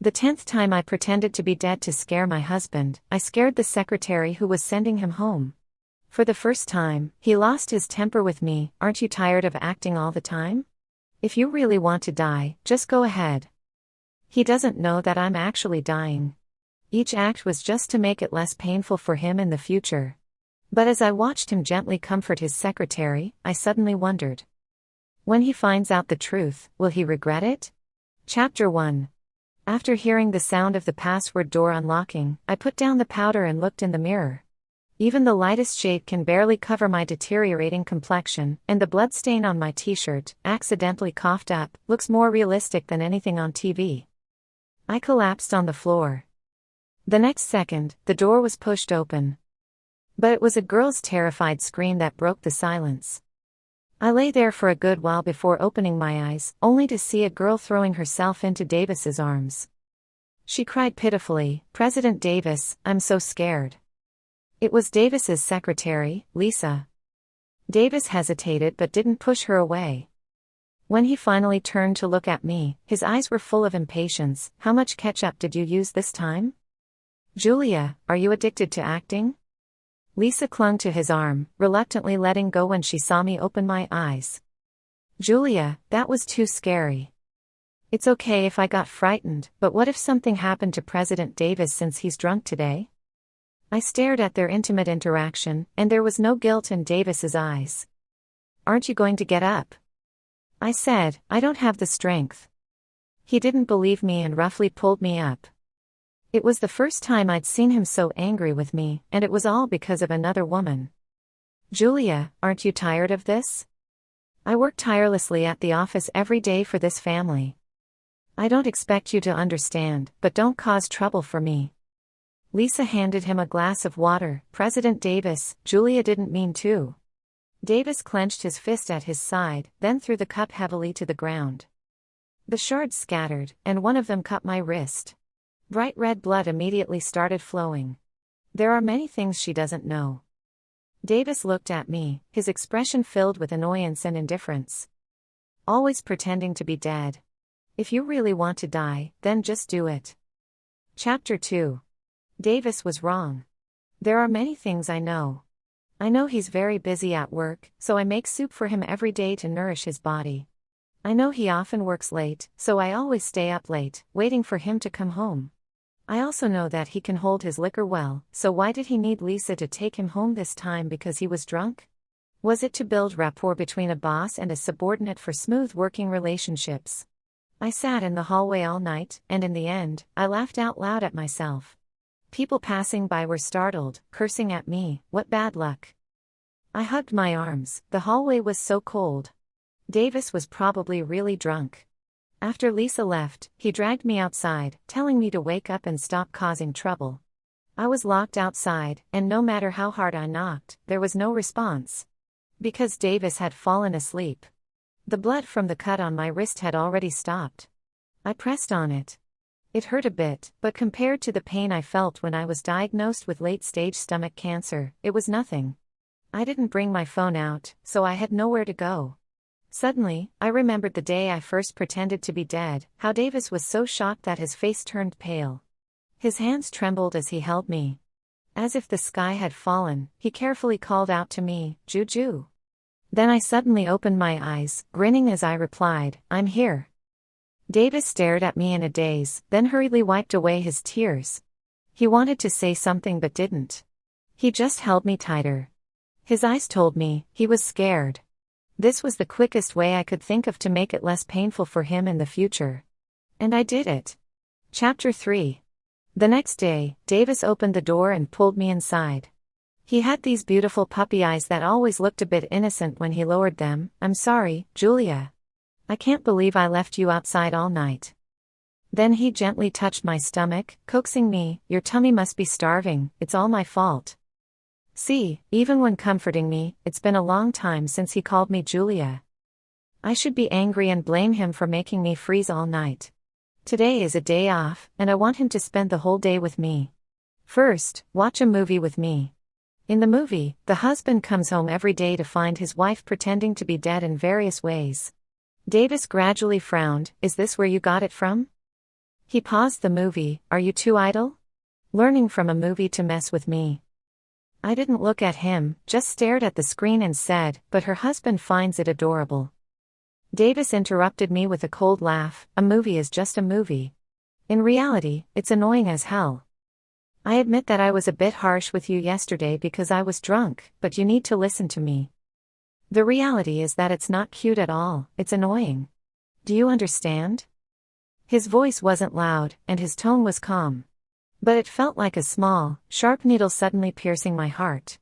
The 10th time I pretended to be dead to scare my husband, I scared the secretary who was sending him home. For the first time, he lost his temper with me. Aren't you tired of acting all the time? If you really want to die, just go ahead. He doesn't know that I'm actually dying. Each act was just to make it less painful for him in the future. But as I watched him gently comfort his secretary, I suddenly wondered. When he finds out the truth, will he regret it? Chapter 1. After hearing the sound of the password door unlocking, I put down the powder and looked in the mirror. Even the lightest shade can barely cover my deteriorating complexion, and the bloodstain on my t-shirt, accidentally coughed up, looks more realistic than anything on TV. I collapsed on the floor. The next second, the door was pushed open. But it was a girl's terrified scream that broke the silence. I lay there for a good while before opening my eyes, only to see a girl throwing herself into Davis's arms. She cried pitifully, "President Davis, I'm so scared." It was Davis's secretary, Lisa. Davis hesitated but didn't push her away. When he finally turned to look at me, his eyes were full of impatience. "How much ketchup did you use this time? Julia, are you addicted to acting?" Lisa clung to his arm, reluctantly letting go when she saw me open my eyes. "Julia, that was too scary. It's okay if I got frightened, but what if something happened to President Davis since he's drunk today?" I stared at their intimate interaction, and there was no guilt in Davis's eyes. "Aren't you going to get up?" I said, "I don't have the strength." He didn't believe me and roughly pulled me up. It was the first time I'd seen him so angry with me, and it was all because of another woman. "Julia, aren't you tired of this? I work tirelessly at the office every day for this family. I don't expect you to understand, but don't cause trouble for me." Lisa handed him a glass of water. "President Davis, Julia didn't mean to." Davis clenched his fist at his side, then threw the cup heavily to the ground. The shards scattered, and one of them cut my wrist. Bright red blood immediately started flowing. There are many things she doesn't know. Davis looked at me, his expression filled with annoyance and indifference. "Always pretending to be dead. If you really want to die, then just do it." Chapter 2. Davis was wrong. There are many things I know. I know he's very busy at work, so I make soup for him every day to nourish his body. I know he often works late, so I always stay up late, waiting for him to come home. I also know that he can hold his liquor well, so why did he need Lisa to take him home this time? Because he was drunk? Was it to build rapport between a boss and a subordinate for smooth working relationships? I sat in the hallway all night, and in the end, I laughed out loud at myself. People passing by were startled, cursing at me. What bad luck. I hugged my arms. The hallway was so cold. Davis was probably really drunk. After Lisa left, he dragged me outside, telling me to wake up and stop causing trouble. I was locked outside, and no matter how hard I knocked, there was no response. Because Davis had fallen asleep. The blood from the cut on my wrist had already stopped. I pressed on it. It hurt a bit, but compared to the pain I felt when I was diagnosed with late-stage stomach cancer, it was nothing. I didn't bring my phone out, so I had nowhere to go. Suddenly, I remembered the day I first pretended to be dead, how Davis was so shocked that his face turned pale. His hands trembled as he held me. As if the sky had fallen, he carefully called out to me, "Juju." Then I suddenly opened my eyes, grinning as I replied, "I'm here." Davis stared at me in a daze, then hurriedly wiped away his tears. He wanted to say something but didn't. He just held me tighter. His eyes told me, he was scared. This was the quickest way I could think of to make it less painful for him in the future. And I did it. Chapter 3. The next day, Davis opened the door and pulled me inside. He had these beautiful puppy eyes that always looked a bit innocent when he lowered them. "I'm sorry, Julia. I can't believe I left you outside all night." Then he gently touched my stomach, coaxing me, "Your tummy must be starving, it's all my fault." See, even when comforting me, it's been a long time since he called me Julia. I should be angry and blame him for making me freeze all night. Today is a day off, and I want him to spend the whole day with me. First, watch a movie with me. In the movie, the husband comes home every day to find his wife pretending to be dead in various ways. Davis gradually frowned. "Is this where you got it from?" He paused the movie. Are you too idle? Learning from a movie to mess with me. I didn't look at him, just stared at the screen and said, but her husband finds it adorable. Davis interrupted me with a cold laugh. A movie is just a movie. In reality, it's annoying as hell. I admit that I was a bit harsh with you yesterday because I was drunk, but you need to listen to me. The reality is that it's not cute at all, it's annoying. Do you understand? His voice wasn't loud, and his tone was calm. But it felt like a small, sharp needle suddenly piercing my heart.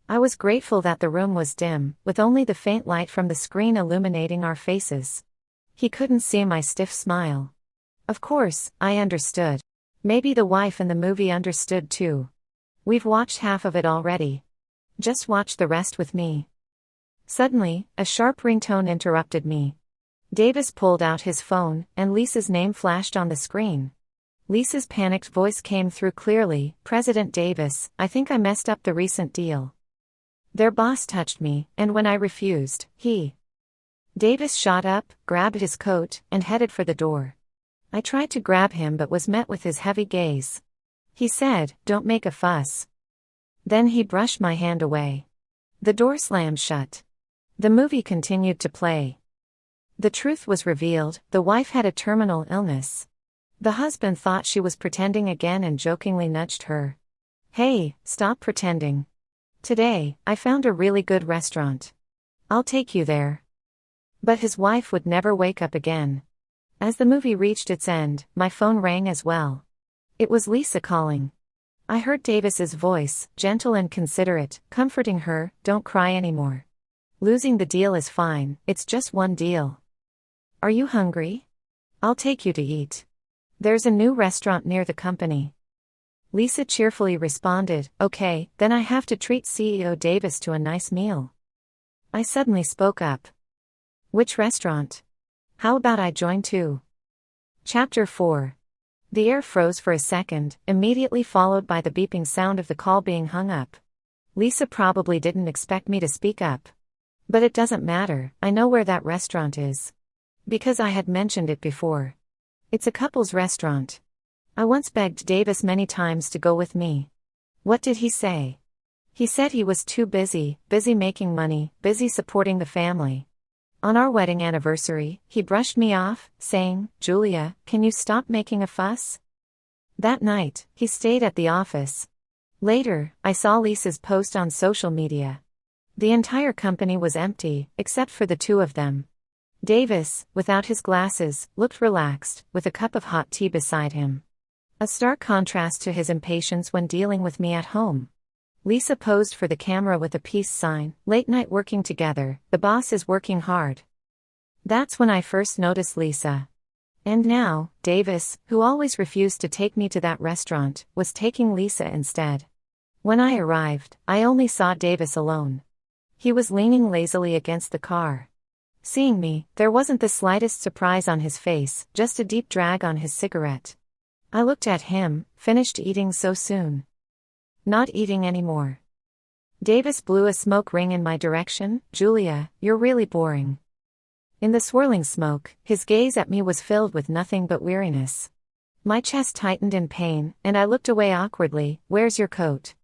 I was grateful that the room was dim, with only the faint light from the screen illuminating our faces. He couldn't see my stiff smile. Of course, I understood. Maybe the wife in the movie understood too. We've watched half of it already. Just watch the rest with me. Suddenly, a sharp ringtone interrupted me. Davis pulled out his phone, and Lisa's name flashed on the screen. Lisa's panicked voice came through clearly. President Davis, I think I messed up the recent deal. Their boss touched me, and when I refused, Davis shot up, grabbed his coat, and headed for the door. I tried to grab him but was met with his heavy gaze. He said, "Don't make a fuss." Then he brushed my hand away. The door slammed shut. The movie continued to play. The truth was revealed. The wife had a terminal illness. The husband thought she was pretending again and jokingly nudged her. Hey, stop pretending. Today, I found a really good restaurant. I'll take you there. But his wife would never wake up again. As the movie reached its end, my phone rang as well. It was Lisa calling. I heard Davis's voice, gentle and considerate, comforting her, "Don't cry anymore. Losing the deal is fine, it's just one deal. Are you hungry? I'll take you to eat. There's a new restaurant near the company." Lisa cheerfully responded, "Okay, then I have to treat CEO Davis to a nice meal." I suddenly spoke up. "Which restaurant? How about I join too?" Chapter 4. The air froze for a second, immediately followed by the beeping sound of the call being hung up. Lisa probably didn't expect me to speak up. But it doesn't matter, I know where that restaurant is. Because I had mentioned it before. It's a couple's restaurant. I once begged Davis many times to go with me. What did he say? He said he was too busy making money, busy supporting the family. On our wedding anniversary, he brushed me off, saying, "Julia, can you stop making a fuss?" That night, he stayed at the office. Later, I saw Lisa's post on social media. The entire company was empty, except for the two of them. Davis, without his glasses, looked relaxed, with a cup of hot tea beside him. A stark contrast to his impatience when dealing with me at home. Lisa posed for the camera with a peace sign, "Late night working together, the boss is working hard." That's when I first noticed Lisa. And now, Davis, who always refused to take me to that restaurant, was taking Lisa instead. When I arrived, I only saw Davis alone. He was leaning lazily against the car. Seeing me, there wasn't the slightest surprise on his face, just a deep drag on his cigarette. I looked at him, finished eating so soon. Not eating anymore. Davis blew a smoke ring in my direction. "Julia, you're really boring." In the swirling smoke, his gaze at me was filled with nothing but weariness. My chest tightened in pain, and I looked away awkwardly. "Where's your coat?"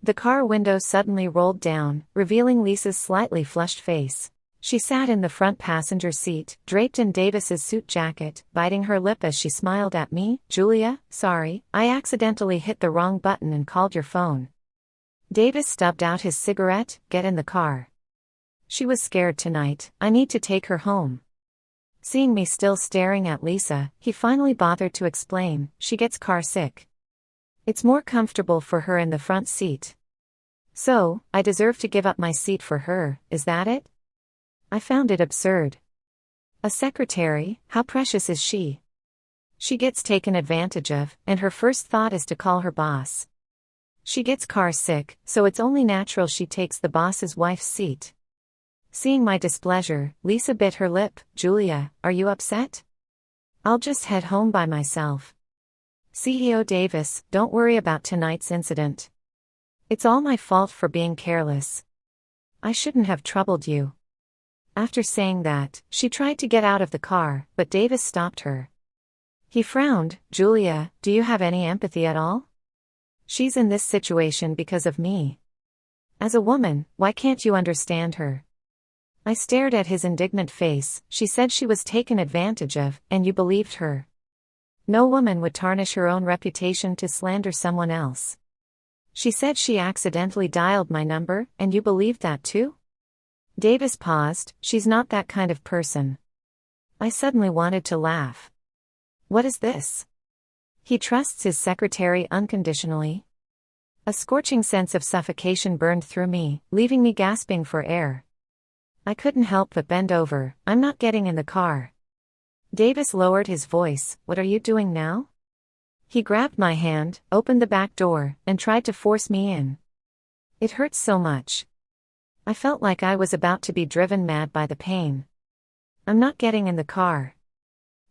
The car window suddenly rolled down, revealing Lisa's slightly flushed face. She sat in the front passenger seat, draped in Davis's suit jacket, biting her lip as she smiled at me. "Julia, sorry, I accidentally hit the wrong button and called your phone." Davis stubbed out his cigarette. "Get in the car. She was scared tonight, I need to take her home." Seeing me still staring at Lisa, he finally bothered to explain, "She gets car sick. It's more comfortable for her in the front seat. So, I deserve to give up my seat for her, is that it?" I found it absurd. A secretary, how precious is she? She gets taken advantage of, and her first thought is to call her boss. She gets car sick, so it's only natural she takes the boss's wife's seat. Seeing my displeasure, Lisa bit her lip. "Julia, are you upset? I'll just head home by myself." "CEO Davis, don't worry about tonight's incident. It's all my fault for being careless. I shouldn't have troubled you." After saying that, she tried to get out of the car, but Davis stopped her. He frowned. Julia, do you have any empathy at all? She's in this situation because of me. As a woman, why can't you understand her? I stared at his indignant face. She said she was taken advantage of, and you believed her. No woman would tarnish her own reputation to slander someone else. She said she accidentally dialed my number, and you believed that too? Davis paused. She's not that kind of person. I suddenly wanted to laugh. What is this? He trusts his secretary unconditionally? A scorching sense of suffocation burned through me, leaving me gasping for air. I couldn't help but bend over. I'm not getting in the car. Davis lowered his voice. What are you doing now? He grabbed my hand, opened the back door, and tried to force me in. It hurt so much. I felt like I was about to be driven mad by the pain. I'm not getting in the car.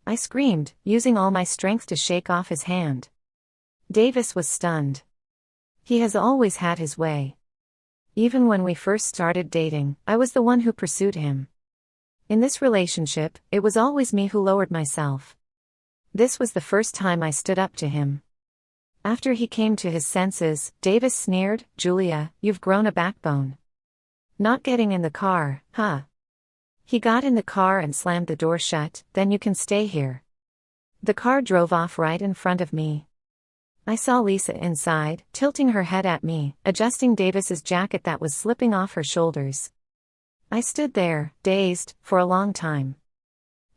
I screamed, using all my strength to shake off his hand. Davis was stunned. He has always had his way. Even when we first started dating, I was the one who pursued him. In this relationship, it was always me who lowered myself. This was the first time I stood up to him. After he came to his senses, Davis sneered, Julia, you've grown a backbone. Not getting in the car, huh? He got in the car and slammed the door shut. Then you can stay here. The car drove off right in front of me. I saw Lisa inside, tilting her head at me, adjusting Davis's jacket that was slipping off her shoulders. I stood there, dazed, for a long time.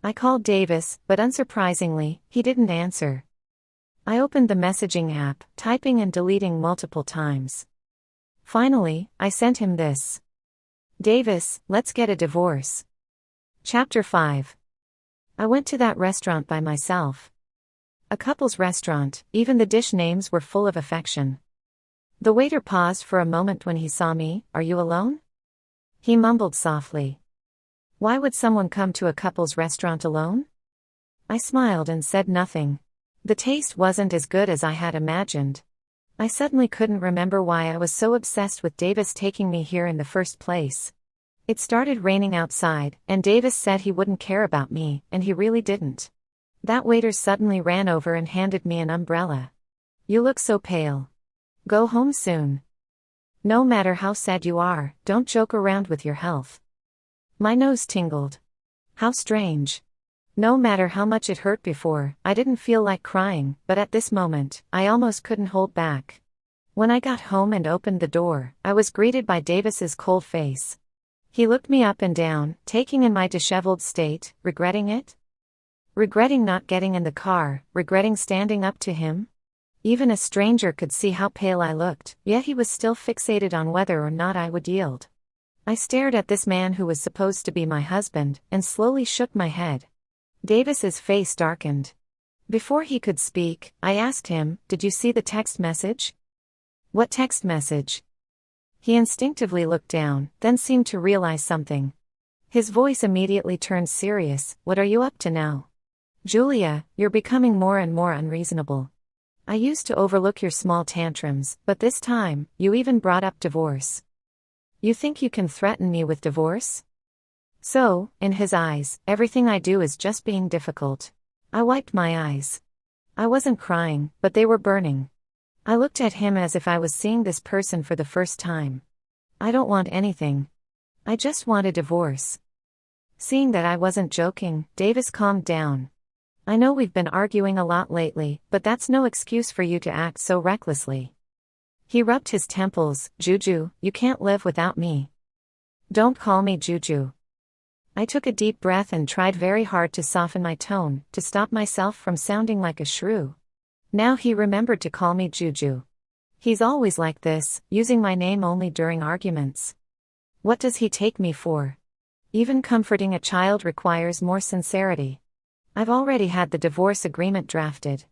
I called Davis, but unsurprisingly, he didn't answer. I opened the messaging app, typing and deleting multiple times. Finally, I sent him this. Davis, let's get a divorce. Chapter 5. I went to that restaurant by myself. A couple's restaurant, even the dish names were full of affection. The waiter paused for a moment when he saw me. Are you alone? He mumbled softly. Why would someone come to a couple's restaurant alone? I smiled and said nothing. The taste wasn't as good as I had imagined. I suddenly couldn't remember why I was so obsessed with Davis taking me here in the first place. It started raining outside, and Davis said he wouldn't care about me, and he really didn't. That waiter suddenly ran over and handed me an umbrella. You look so pale. Go home soon. No matter how sad you are, don't joke around with your health. My nose tingled. How strange. No matter how much it hurt before, I didn't feel like crying, but at this moment, I almost couldn't hold back. When I got home and opened the door, I was greeted by Davis's cold face. He looked me up and down, taking in my disheveled state, regretting it? Regretting not getting in the car, regretting standing up to him? Even a stranger could see how pale I looked, yet he was still fixated on whether or not I would yield. I stared at this man who was supposed to be my husband, and slowly shook my head. Davis's face darkened. Before he could speak, I asked him, Did you see the text message? What text message? He instinctively looked down, then seemed to realize something. His voice immediately turned serious. What are you up to now? Julia, you're becoming more and more unreasonable. I used to overlook your small tantrums, but this time, you even brought up divorce. You think you can threaten me with divorce? So, in his eyes, everything I do is just being difficult. I wiped my eyes. I wasn't crying, but they were burning. I looked at him as if I was seeing this person for the first time. I don't want anything. I just want a divorce. Seeing that I wasn't joking, Davis calmed down. I know we've been arguing a lot lately, but that's no excuse for you to act so recklessly. He rubbed his temples. Juju, you can't live without me. Don't call me Juju. I took a deep breath and tried very hard to soften my tone, to stop myself from sounding like a shrew. Now he remembered to call me Juju. He's always like this, using my name only during arguments. What does he take me for? Even comforting a child requires more sincerity. I've already had the divorce agreement drafted.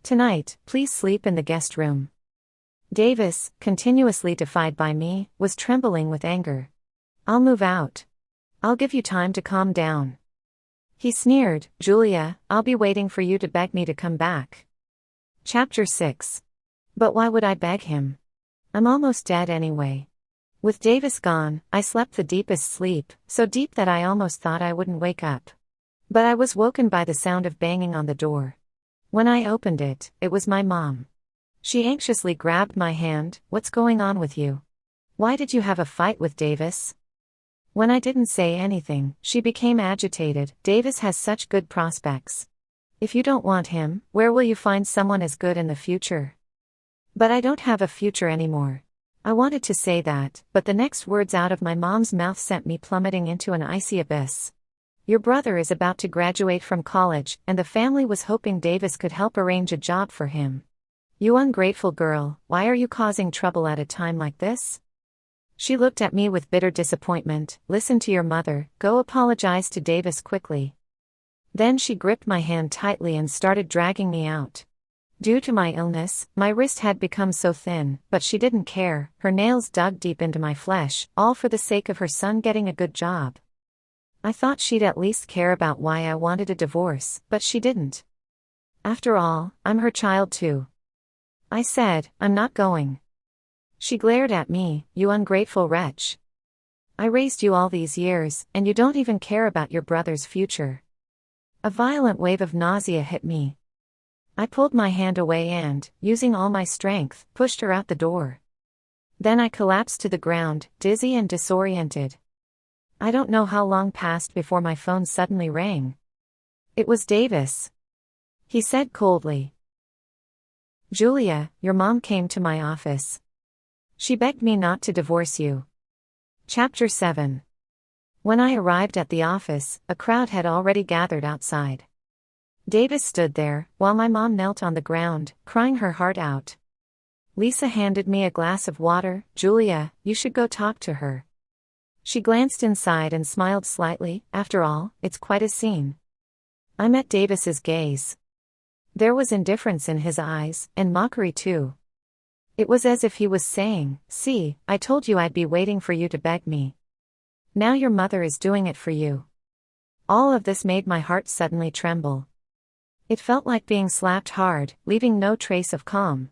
Tonight, please sleep in the guest room. Davis, continuously defied by me, was trembling with anger. I'll move out. I'll give you time to calm down. He sneered, Julia, I'll be waiting for you to beg me to come back. Chapter 6. But why would I beg him? I'm almost dead anyway. With Davis gone, I slept the deepest sleep, so deep that I almost thought I wouldn't wake up. But I was woken by the sound of banging on the door. When I opened it, it was my mom. She anxiously grabbed my hand. "What's going on with you? Why did you have a fight with Davis?" When I didn't say anything, she became agitated. "Davis has such good prospects. If you don't want him, where will you find someone as good in the future?" "But I don't have a future anymore." I wanted to say that, but the next words out of my mom's mouth sent me plummeting into an icy abyss. "Your brother is about to graduate from college, and the family was hoping Davis could help arrange a job for him. You ungrateful girl, why are you causing trouble at a time like this?" She looked at me with bitter disappointment. "Listen to your mother, go apologize to Davis quickly." Then she gripped my hand tightly and started dragging me out. Due to my illness, my wrist had become so thin, but she didn't care. Her nails dug deep into my flesh, all for the sake of her son getting a good job. I thought she'd at least care about why I wanted a divorce, but she didn't. "After all, I'm her child too." I said, "I'm not going." She glared at me. "You ungrateful wretch. I raised you all these years, and you don't even care about your brother's future." A violent wave of nausea hit me. I pulled my hand away and, using all my strength, pushed her out the door. Then I collapsed to the ground, dizzy and disoriented. I don't know how long passed before my phone suddenly rang. It was Davis. He said coldly, "Julia, your mom came to my office. She begged me not to divorce you." Chapter 7. When I arrived at the office, a crowd had already gathered outside. Davis stood there, while my mom knelt on the ground, crying her heart out. Lisa handed me a glass of water. "Julia, you should go talk to her." She glanced inside and smiled slightly. "After all, it's quite a scene." I met Davis's gaze. There was indifference in his eyes, and mockery too. It was as if he was saying, "See, I told you I'd be waiting for you to beg me. Now your mother is doing it for you." All of this made my heart suddenly tremble. It felt like being slapped hard, leaving no trace of calm.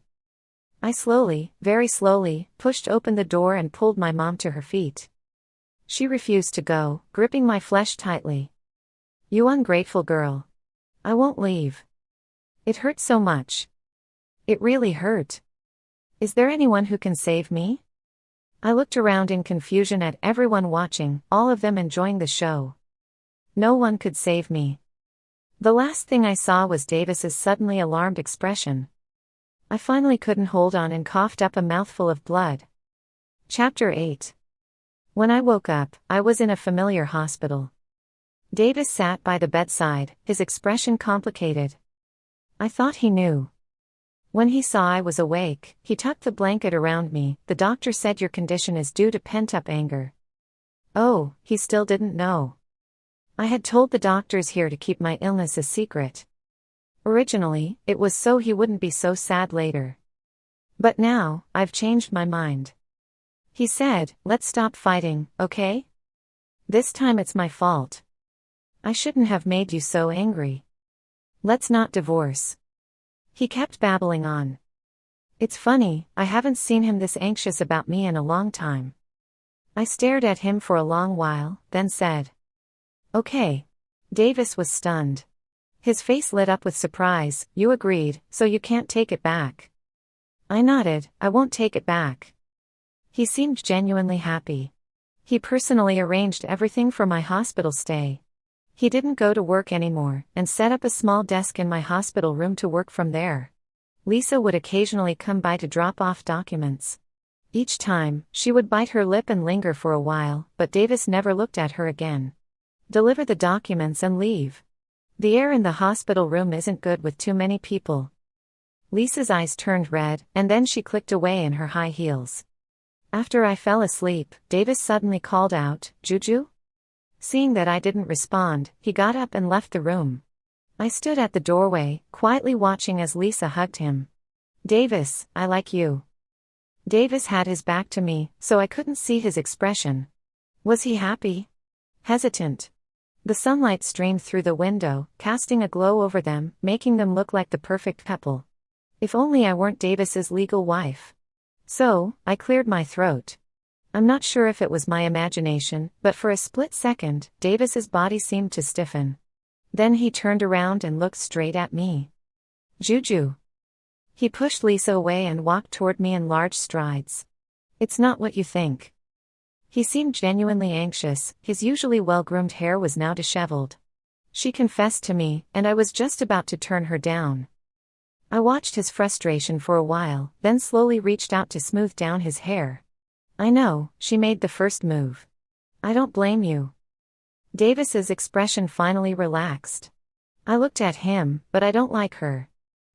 I slowly, very slowly, pushed open the door and pulled my mom to her feet. She refused to go, gripping my flesh tightly. "You ungrateful girl. I won't leave." It hurt so much. It really hurt. "Is there anyone who can save me?" I looked around in confusion at everyone watching, all of them enjoying the show. No one could save me. The last thing I saw was Davis's suddenly alarmed expression. I finally couldn't hold on and coughed up a mouthful of blood. Chapter 8. When I woke up, I was in a familiar hospital. Davis sat by the bedside, his expression complicated. I thought he knew. When he saw I was awake, he tucked the blanket around me. "The doctor said your condition is due to pent-up anger." Oh, he still didn't know. I had told the doctors here to keep my illness a secret. Originally, it was so he wouldn't be so sad later. But now, I've changed my mind. He said, "Let's stop fighting, okay? This time it's my fault. I shouldn't have made you so angry. Let's not divorce." He kept babbling on. It's funny, I haven't seen him this anxious about me in a long time. I stared at him for a long while, then said, "Okay." Davis was stunned. His face lit up with surprise. "You agreed, so you can't take it back." I nodded. "I won't take it back." He seemed genuinely happy. He personally arranged everything for my hospital stay. He didn't go to work anymore, and set up a small desk in my hospital room to work from there. Lisa would occasionally come by to drop off documents. Each time, she would bite her lip and linger for a while, but Davis never looked at her again. Deliver the documents and leave. The air in the hospital room isn't good with too many people. Lisa's eyes turned red, and then she clicked away in her high heels. After I fell asleep, Davis suddenly called out, "Juju?" Seeing that I didn't respond, he got up and left the room. I stood at the doorway, quietly watching as Lisa hugged him. "Davis, I like you." Davis had his back to me, so I couldn't see his expression. Was he happy? Hesitant? The sunlight streamed through the window, casting a glow over them, making them look like the perfect couple. If only I weren't Davis's legal wife. So, I cleared my throat. I'm not sure if it was my imagination, but for a split second, Davis's body seemed to stiffen. Then he turned around and looked straight at me. Juju. He pushed Lisa away and walked toward me in large strides. It's not what you think. He seemed genuinely anxious, his usually well-groomed hair was now disheveled. She confessed to me, and I was just about to turn her down. I watched his frustration for a while, then slowly reached out to smooth down his hair. I know, she made the first move. I don't blame you. Davis's expression finally relaxed. I looked at him, but I don't like her.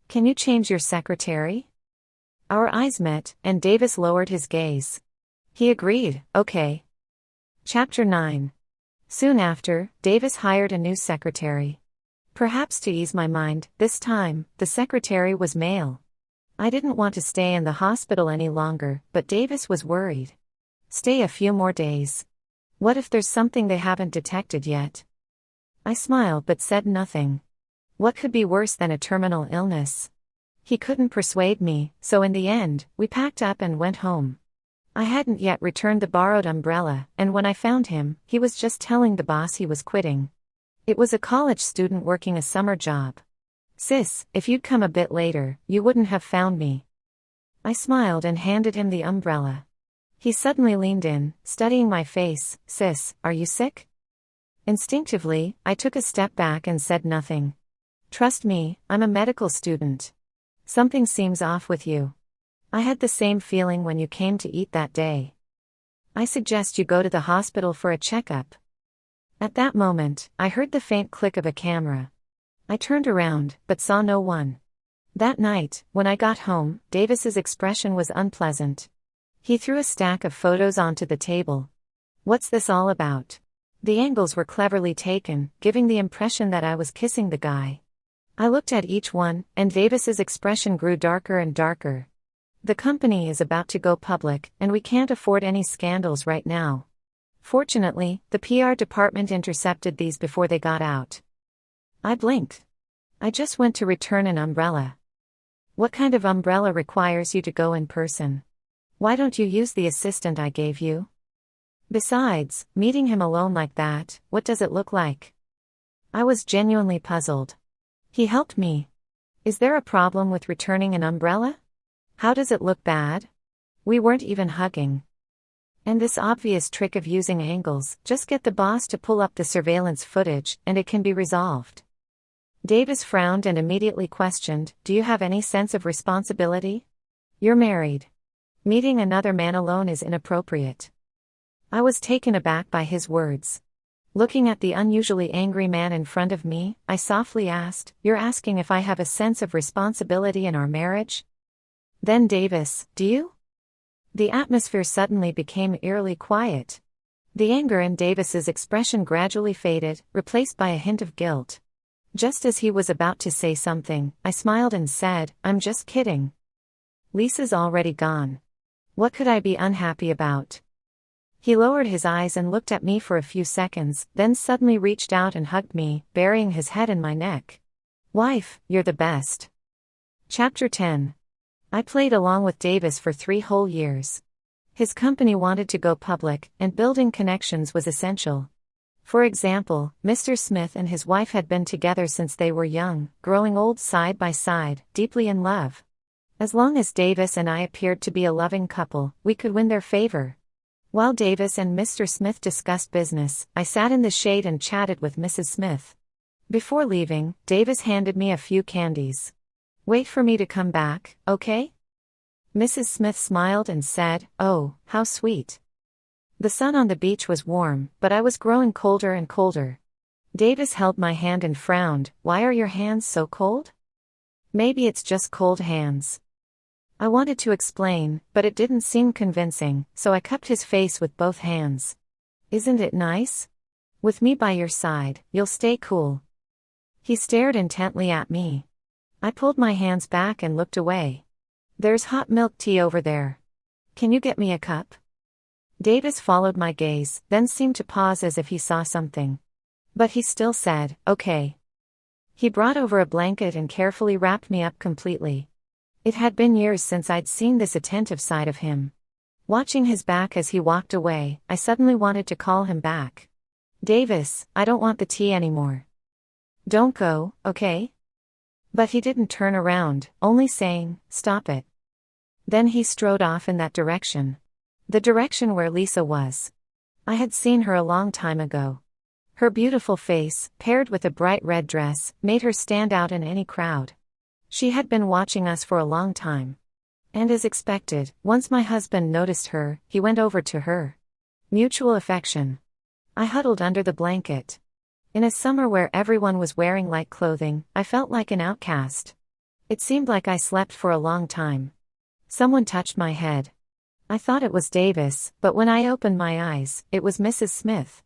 Can you change your secretary? Our eyes met, and Davis lowered his gaze. He agreed, okay. Chapter 9. Soon after, Davis hired a new secretary. Perhaps to ease my mind, this time, the secretary was male. I didn't want to stay in the hospital any longer, but Davis was worried. Stay a few more days. What if there's something they haven't detected yet? I smiled but said nothing. What could be worse than a terminal illness? He couldn't persuade me, so in the end, we packed up and went home. I hadn't yet returned the borrowed umbrella, and when I found him, he was just telling the boss he was quitting. It was a college student working a summer job. Sis, if you'd come a bit later, you wouldn't have found me. I smiled and handed him the umbrella. He suddenly leaned in, studying my face. Sis, are you sick? Instinctively, I took a step back and said nothing. Trust me, I'm a medical student. Something seems off with you. I had the same feeling when you came to eat that day. I suggest you go to the hospital for a checkup. At that moment, I heard the faint click of a camera. I turned around, but saw no one. That night, when I got home, Davis's expression was unpleasant. He threw a stack of photos onto the table. What's this all about? The angles were cleverly taken, giving the impression that I was kissing the guy. I looked at each one, and Davis's expression grew darker and darker. The company is about to go public, and we can't afford any scandals right now. Fortunately, the PR department intercepted these before they got out. I blinked. I just went to return an umbrella. What kind of umbrella requires you to go in person? Why don't you use the assistant I gave you? Besides, meeting him alone like that, what does it look like? I was genuinely puzzled. He helped me. Is there a problem with returning an umbrella? How does it look bad? We weren't even hugging. And this obvious trick of using angles, just get the boss to pull up the surveillance footage, and it can be resolved. Davis frowned and immediately questioned, do you have any sense of responsibility? You're married. Meeting another man alone is inappropriate. I was taken aback by his words. Looking at the unusually angry man in front of me, I softly asked, you're asking if I have a sense of responsibility in our marriage? Then Davis, do you? The atmosphere suddenly became eerily quiet. The anger in Davis's expression gradually faded, replaced by a hint of guilt. Just as he was about to say something, I smiled and said, I'm just kidding. Lisa's already gone. What could I be unhappy about? He lowered his eyes and looked at me for a few seconds, then suddenly reached out and hugged me, burying his head in my neck. Wife, you're the best. Chapter 10. I played along with Davis for 3 whole years. His company wanted to go public, and building connections was essential. For example, Mr. Smith and his wife had been together since they were young, growing old side by side, deeply in love. As long as Davis and I appeared to be a loving couple, we could win their favor. While Davis and Mr. Smith discussed business, I sat in the shade and chatted with Mrs. Smith. Before leaving, Davis handed me a few candies. Wait for me to come back, okay? Mrs. Smith smiled and said, oh, how sweet. The sun on the beach was warm, but I was growing colder and colder. Davis held my hand and frowned, why are your hands so cold? Maybe it's just cold hands. I wanted to explain, but it didn't seem convincing, so I cupped his face with both hands. Isn't it nice? With me by your side, you'll stay cool. He stared intently at me. I pulled my hands back and looked away. There's hot milk tea over there. Can you get me a cup? Davis followed my gaze, then seemed to pause as if he saw something. But he still said, okay. He brought over a blanket and carefully wrapped me up completely. It had been years since I'd seen this attentive side of him. Watching his back as he walked away, I suddenly wanted to call him back. Davis, I don't want the tea anymore. Don't go, okay? But he didn't turn around, only saying, "Stop it." Then he strode off in that direction. The direction where Lisa was. I had seen her a long time ago. Her beautiful face, paired with a bright red dress, made her stand out in any crowd. She had been watching us for a long time. And as expected, once my husband noticed her, he went over to her. Mutual affection. I huddled under the blanket. In a summer where everyone was wearing light clothing, I felt like an outcast. It seemed like I slept for a long time. Someone touched my head. I thought it was Davis, but when I opened my eyes, it was Mrs. Smith.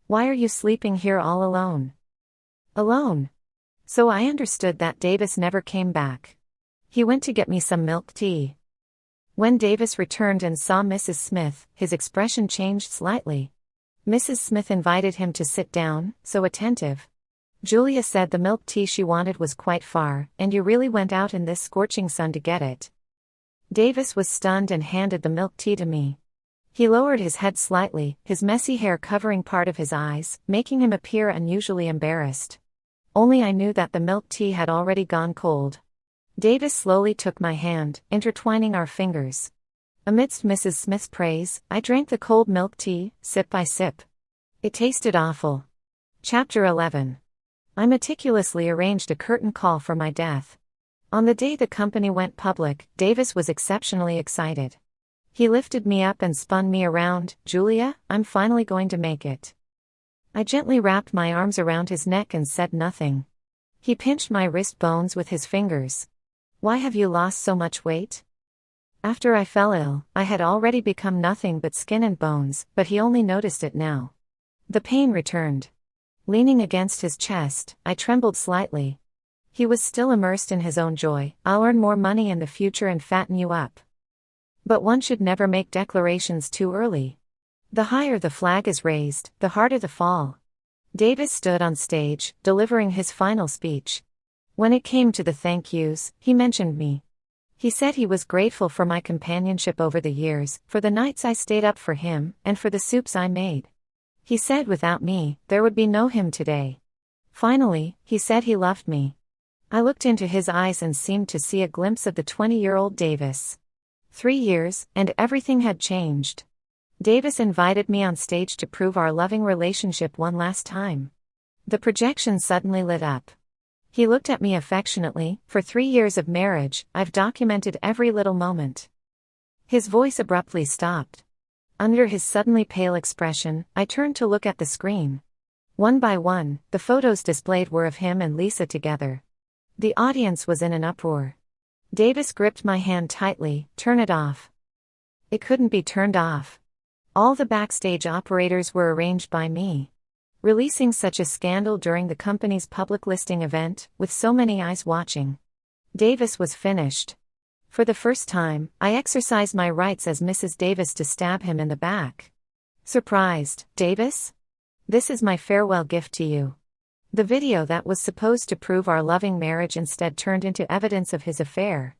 "Why are you sleeping here all alone?" Alone? So I understood that Davis never came back. He went to get me some milk tea. When Davis returned and saw Mrs. Smith, his expression changed slightly. Mrs. Smith invited him to sit down, so attentive. "Julia said the milk tea she wanted was quite far, and you really went out in this scorching sun to get it." Davis was stunned and handed the milk tea to me. He lowered his head slightly, his messy hair covering part of his eyes, making him appear unusually embarrassed. Only I knew that the milk tea had already gone cold. Davis slowly took my hand, intertwining our fingers. Amidst Mrs. Smith's praise, I drank the cold milk tea, sip by sip. It tasted awful. Chapter 11. I meticulously arranged a curtain call for my death. On the day the company went public, Davis was exceptionally excited. He lifted me up and spun me around. "Julia, I'm finally going to make it." I gently wrapped my arms around his neck and said nothing. He pinched my wrist bones with his fingers. "Why have you lost so much weight?" After I fell ill, I had already become nothing but skin and bones, but he only noticed it now. The pain returned. Leaning against his chest, I trembled slightly. He was still immersed in his own joy. "I'll earn more money in the future and fatten you up." But one should never make declarations too early. The higher the flag is raised, the harder the fall. Davis stood on stage, delivering his final speech. When it came to the thank yous, he mentioned me. He said he was grateful for my companionship over the years, for the nights I stayed up for him, and for the soups I made. He said without me, there would be no him today. Finally, he said he loved me. I looked into his eyes and seemed to see a glimpse of the 20-year-old Davis. 3 years, and everything had changed. Davis invited me on stage to prove our loving relationship one last time. The projection suddenly lit up. He looked at me affectionately. "For 3 years of marriage, I've documented every little moment." His voice abruptly stopped. Under his suddenly pale expression, I turned to look at the screen. One by one, the photos displayed were of him and Lisa together. The audience was in an uproar. Davis gripped my hand tightly. "Turn it off." It couldn't be turned off. All the backstage operators were arranged by me. Releasing such a scandal during the company's public listing event, with so many eyes watching. Davis was finished. For the first time, I exercised my rights as Mrs. Davis to stab him in the back. Surprised, "Davis? This is my farewell gift to you." The video that was supposed to prove our loving marriage instead turned into evidence of his affair.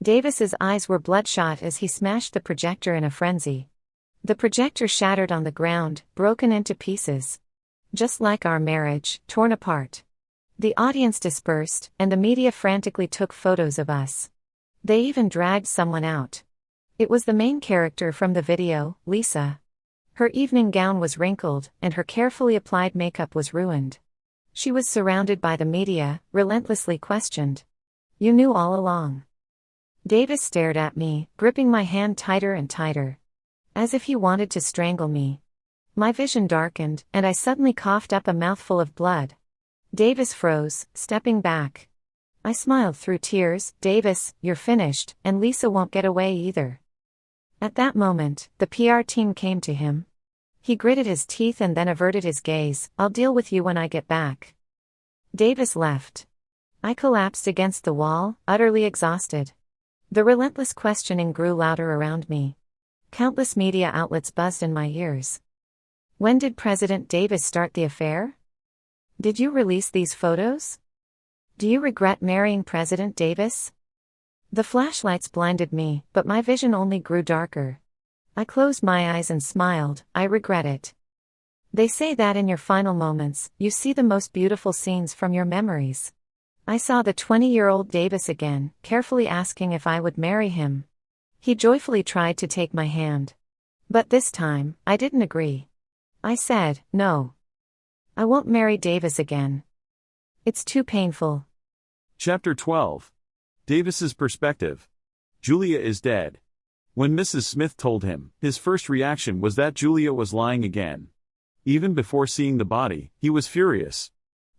Davis's eyes were bloodshot as he smashed the projector in a frenzy. The projector shattered on the ground, broken into pieces. Just like our marriage, torn apart. The audience dispersed, and the media frantically took photos of us. They even dragged someone out. It was the main character from the video, Lisa. Her evening gown was wrinkled, and her carefully applied makeup was ruined. She was surrounded by the media, relentlessly questioned. "You knew all along." Davis stared at me, gripping my hand tighter and tighter. As if he wanted to strangle me. My vision darkened, and I suddenly coughed up a mouthful of blood. Davis froze, stepping back. I smiled through tears. "Davis, you're finished, and Lisa won't get away either." At that moment, the PR team came to him. He gritted his teeth and then averted his gaze. "I'll deal with you when I get back." Davis left. I collapsed against the wall, utterly exhausted. The relentless questioning grew louder around me. Countless media outlets buzzed in my ears. "When did President Davis start the affair? Did you release these photos? Do you regret marrying President Davis?" The flashlights blinded me, but my vision only grew darker. I closed my eyes and smiled. "I regret it. They say that in your final moments, you see the most beautiful scenes from your memories. I saw the 20-year-old Davis again, carefully asking if I would marry him. He joyfully tried to take my hand. But this time, I didn't agree. I said, no. I won't marry Davis again. It's too painful. Chapter 12. Davis's perspective. Julia is dead. When Mrs. Smith told him, his first reaction was that Julia was lying again. Even before seeing the body, he was furious.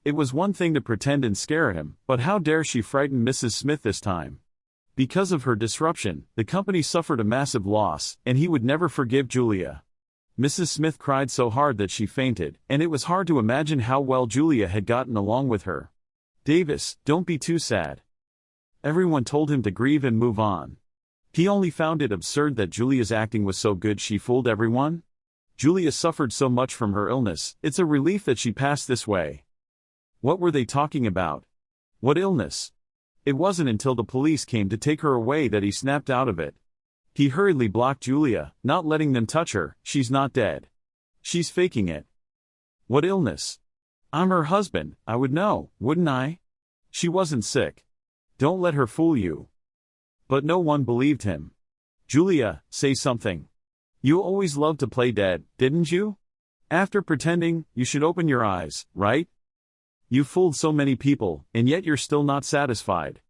It was one thing to pretend and scare him, but how dare she frighten Mrs. Smith this time? Because of her disruption, the company suffered a massive loss, and he would never forgive Julia. Mrs. Smith cried so hard that she fainted, and it was hard to imagine how well Julia had gotten along with her. Davis, don't be too sad. Everyone told him to grieve and move on. He only found it absurd that Julia's acting was so good she fooled everyone. Julia suffered so much from her illness, it's a relief that she passed this way. What were they talking about? What illness? It wasn't until the police came to take her away that he snapped out of it. He hurriedly blocked Julia, not letting them touch her. She's not dead. She's faking it. What illness? I'm her husband, I would know, wouldn't I? She wasn't sick. Don't let her fool you. But no one believed him. Julia, say something. You always loved to play dead, didn't you? After pretending, you should open your eyes, right? You fooled so many people, and yet you're still not satisfied.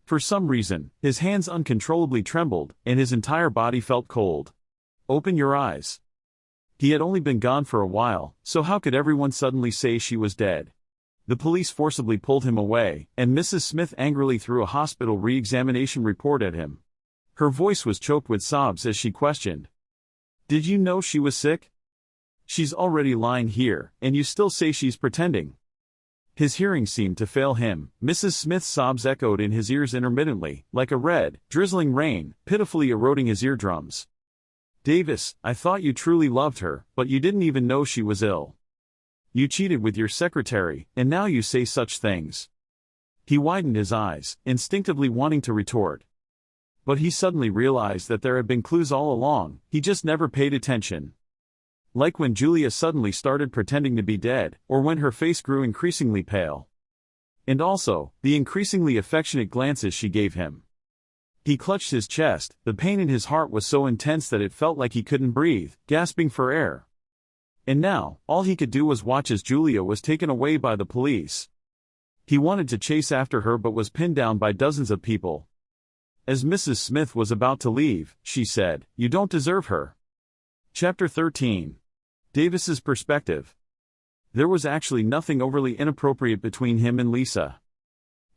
For some reason, his hands uncontrollably trembled, and his entire body felt cold. Open your eyes. He had only been gone for a while, so how could everyone suddenly say she was dead? The police forcibly pulled him away, and Mrs. Smith angrily threw a hospital re-examination report at him. Her voice was choked with sobs as she questioned. Did you know she was sick? She's already lying here, and you still say she's pretending. His hearing seemed to fail him. Mrs. Smith's sobs echoed in his ears intermittently, like a red, drizzling rain, pitifully eroding his eardrums. Davis, I thought you truly loved her, but you didn't even know she was ill. You cheated with your secretary, and now you say such things. He widened his eyes, instinctively wanting to retort. But he suddenly realized that there had been clues all along, he just never paid attention. Like when Julia suddenly started pretending to be dead, or when her face grew increasingly pale. And also, the increasingly affectionate glances she gave him. He clutched his chest, the pain in his heart was so intense that it felt like he couldn't breathe, gasping for air. And now, all he could do was watch as Julia was taken away by the police. He wanted to chase after her but was pinned down by dozens of people. As Mrs. Smith was about to leave, she said, "You don't deserve her." Chapter 13. Davis's perspective. There was actually nothing overly inappropriate between him and Lisa.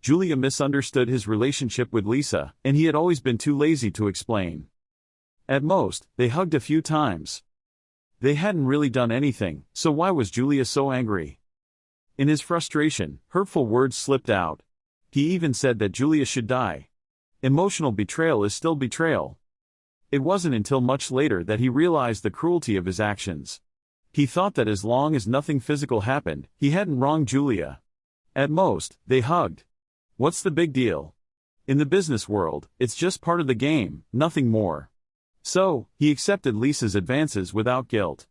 Julia misunderstood his relationship with Lisa, and he had always been too lazy to explain. At most, they hugged a few times. They hadn't really done anything, so why was Julia so angry? In his frustration, hurtful words slipped out. He even said that Julia should die. Emotional betrayal is still betrayal. It wasn't until much later that he realized the cruelty of his actions. He thought that as long as nothing physical happened, he hadn't wronged Julia. At most, they hugged. What's the big deal? In the business world, it's just part of the game, nothing more. So, he accepted Lisa's advances without guilt.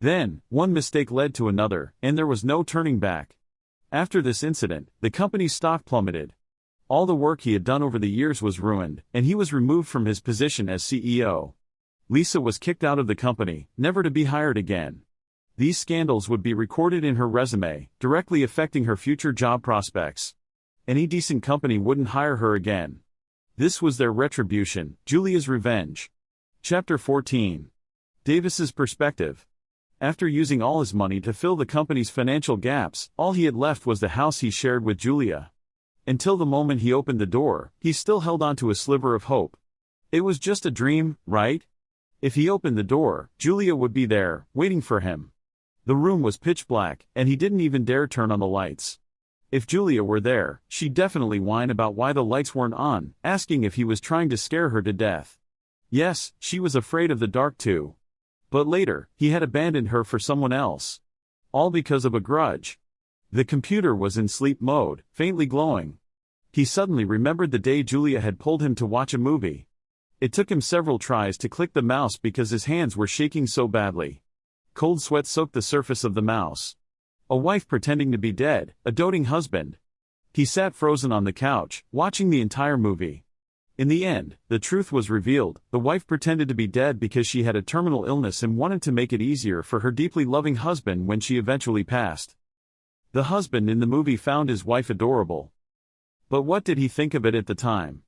Then, one mistake led to another, and there was no turning back. After this incident, the company's stock plummeted. All the work he had done over the years was ruined, and he was removed from his position as CEO. Lisa was kicked out of the company, never to be hired again. These scandals would be recorded in her resume, directly affecting her future job prospects. Any decent company wouldn't hire her again. This was their retribution, Julia's revenge. Chapter 14. Davis's perspective. After using all his money to fill the company's financial gaps, all he had left was the house he shared with Julia. Until the moment he opened the door, he still held on to a sliver of hope. It was just a dream, right? If he opened the door, Julia would be there, waiting for him. The room was pitch black, and he didn't even dare turn on the lights. If Julia were there, she'd definitely whine about why the lights weren't on, asking if he was trying to scare her to death. Yes, she was afraid of the dark too. But later, he had abandoned her for someone else. All because of a grudge. The computer was in sleep mode, faintly glowing. He suddenly remembered the day Julia had pulled him to watch a movie. It took him several tries to click the mouse because his hands were shaking so badly. Cold sweat soaked the surface of the mouse. A wife pretending to be dead, a doting husband. He sat frozen on the couch, watching the entire movie. In the end, the truth was revealed. The wife pretended to be dead because she had a terminal illness and wanted to make it easier for her deeply loving husband when she eventually passed. The husband in the movie found his wife adorable. But what did he think of it at the time?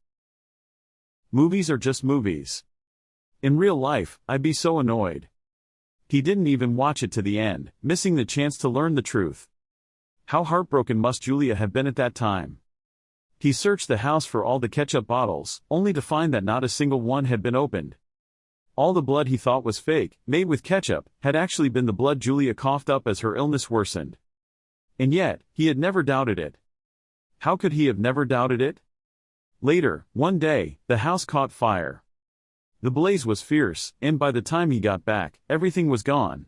Movies are just movies. In real life, I'd be so annoyed. He didn't even watch it to the end, missing the chance to learn the truth. How heartbroken must Julia have been at that time? He searched the house for all the ketchup bottles, only to find that not a single one had been opened. All the blood he thought was fake, made with ketchup, had actually been the blood Julia coughed up as her illness worsened. And yet, he had never doubted it. How could he have never doubted it? Later, one day, the house caught fire. The blaze was fierce, and by the time he got back, everything was gone.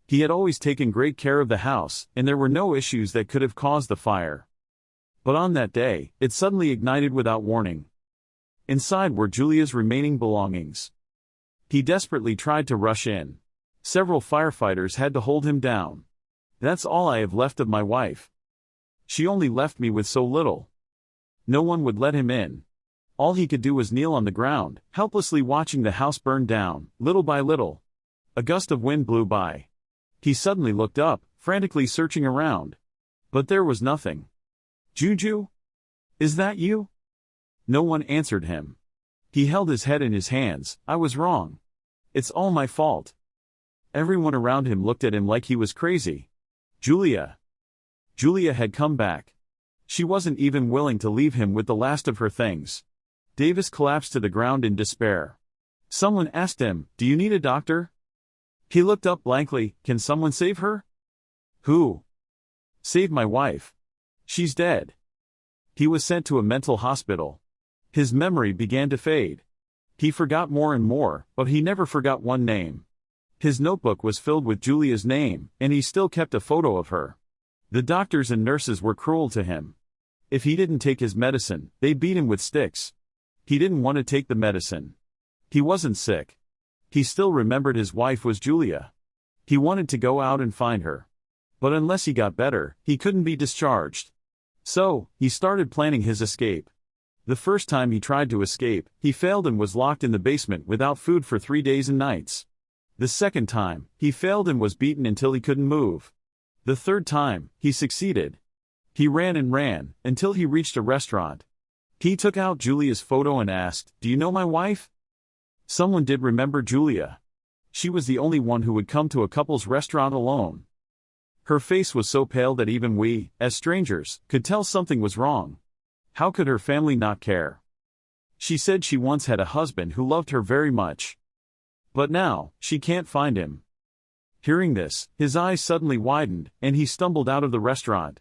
He had always taken great care of the house, and there were no issues that could have caused the fire. But on that day, it suddenly ignited without warning. Inside were Julia's remaining belongings. He desperately tried to rush in. Several firefighters had to hold him down. That's all I have left of my wife. She only left me with so little. No one would let him in. All he could do was kneel on the ground, helplessly watching the house burn down, little by little. A gust of wind blew by. He suddenly looked up, frantically searching around. But there was nothing. Juju? Is that you? No one answered him. He held his head in his hands. I was wrong. It's all my fault. Everyone around him looked at him like he was crazy. Julia. Julia had come back. She wasn't even willing to leave him with the last of her things. Davis collapsed to the ground in despair. Someone asked him, "Do you need a doctor?" He looked up blankly. Can someone save her? Who? Save my wife. She's dead. He was sent to a mental hospital. His memory began to fade. He forgot more and more, but he never forgot one name. His notebook was filled with Julia's name, and he still kept a photo of her. The doctors and nurses were cruel to him. If he didn't take his medicine, they beat him with sticks. He didn't want to take the medicine. He wasn't sick. He still remembered his wife was Julia. He wanted to go out and find her. But unless he got better, he couldn't be discharged. So, he started planning his escape. The first time he tried to escape, he failed and was locked in the basement without food for 3 days and nights. The second time, he failed and was beaten until he couldn't move. The third time, he succeeded. He ran and ran, until he reached a restaurant. He took out Julia's photo and asked, "Do you know my wife?" Someone did remember Julia. She was the only one who would come to a couple's restaurant alone. Her face was so pale that even we, as strangers, could tell something was wrong. How could her family not care? She said she once had a husband who loved her very much. But now, she can't find him. Hearing this, his eyes suddenly widened, and he stumbled out of the restaurant.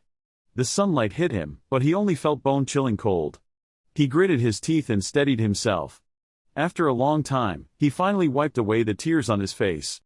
The sunlight hit him, but he only felt bone-chilling cold. He gritted his teeth and steadied himself. After a long time, he finally wiped away the tears on his face.